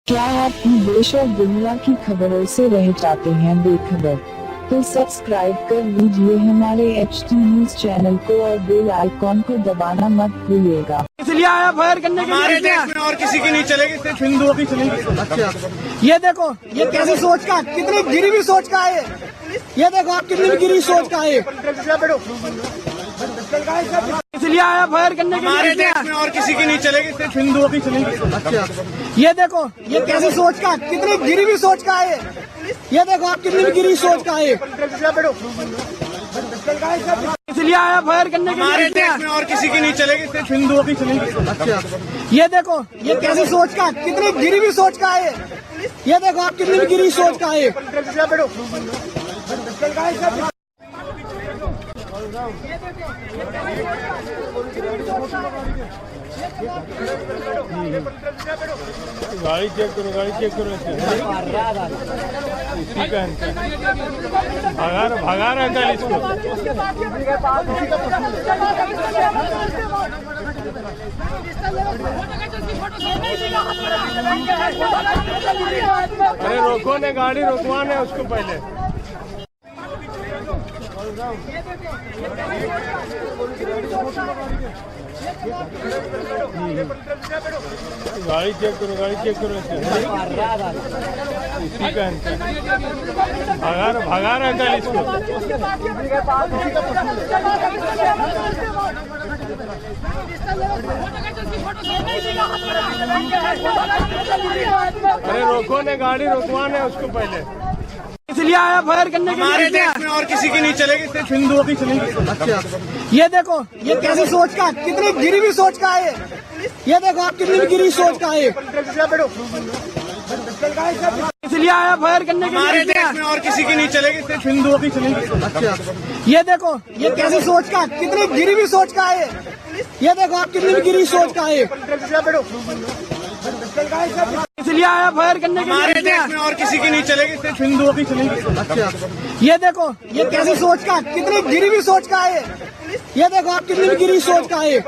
क्या आप देश और दुनिया की खबरों से रह जाते हैं बेखबर? तो सब्सक्राइब कर लीजिए हमारे HT न्यूज चैनल को और बेल आइकॉन को दबाना मत भूलिएगा। इसलिए आया फायर करने के हमारे लिए। देश में और किसी की नहीं चलेगी, सिर्फ हिंदुओं की चलेगी। अच्छा, ये देखो, ये कैसे सोच का, कितनी गिरी हुई सोच का है। ये देखो आप कितनी गिरी सोच का है। इसलिए आया फायर करने के हमारे लिए। देश में और किसी की नहीं चलेगी, सिर्फ हिंदुओं की चलेगी। अच्छा, ये देखो, ये कैसे सोच का, कितनी गिरी हुई सोच का है। ये देखो आप कितनी गिरी सोच का है। इसलिए आया फायर करने के हमारे लिए। देश में और किसी की नहीं चलेगी, सिर्फ हिंदुओं की चलेगी। अच्छा, ये देखो, ये कैसे सोच का, कितनी गिरी हुई सोच का है। ये देखो आप कितनी गिरी सोच का है। गाड़ी चेक करो इसी का भगा रहा कल इसको। अरे रोको ने, गाड़ी रोकवाना है उसको पहले। गाड़ी चेक करो इसी का भगा रहा कल इसको। अरे रोको ने, गाड़ी रोकवाना है उसको पहले। इसलिए आया फायर करने के हमारे लिए। देश में और किसी की नहीं चलेगी, सिर्फ हिंदुओं की चलेगी। अच्छा, ये देखो, ये कैसे सोच का, कितनी गिरी हुई सोच का है। ये देखो आप कितनी गिरी सोच का है। इसलिए आया फायर करने के हमारे लिए। देश में और किसी की नहीं चलेगी, सिर्फ हिंदुओं की चलेगी। अच्छा, ये देखो, ये कैसे सोच का, कितनी गिरी हुई सोच का है। ये देखो आप कितनी गिरी सोच का है। इसलिए आया फायर करने के हमारे लिए। देश में और किसी की नहीं चलेगी, सिर्फ हिंदुओं की चलेगी। अच्छा, ये देखो, ये कैसे सोच का, कितनी गिरी हुई सोच का है। ये देखो आप कितनी गिरी सोच का है।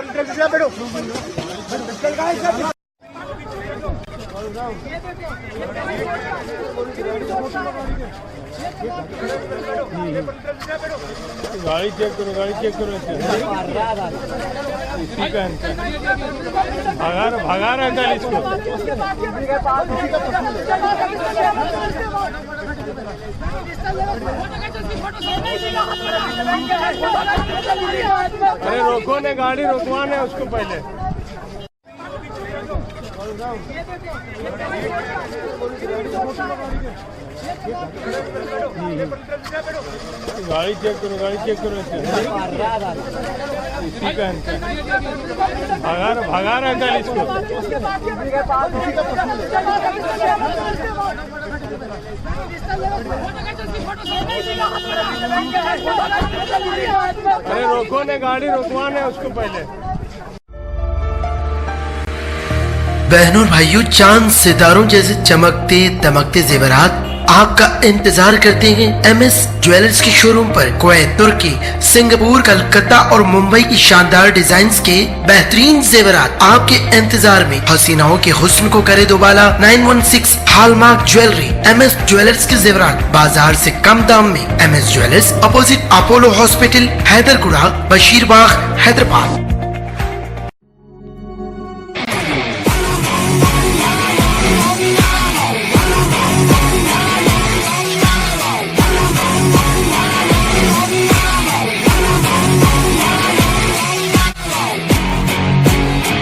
गाड़ी चेक करो इसी का भगा रहा कल इसको। अरे रोको ने, गाड़ी रोकवाना है उसको पहले। गाड़ी चेक करो इसी का भगा रहा कल इसको। अरे रोको ने, गाड़ी रोकवाना है उसको पहले। बहनों और भाइयों, चांद सितारों जैसे चमकते दमकते जेवरात आपका इंतजार करते हैं MS ज्वेलर्स के शोरूम पर। कुवैत, तुर्की, सिंगापुर, कलकत्ता और मुंबई की शानदार डिजाइन्स के बेहतरीन जेवरात आपके इंतजार में। हसीनाओं के हुस्न को करे दोबाला। 916 हॉलमार्क ज्वेलरी। MS ज्वेलर्स के जेवरात बाजार से कम दाम में। MS jewellers, opposite Apollo hospital, Hyderguda, Basheerbagh, Hyderabad.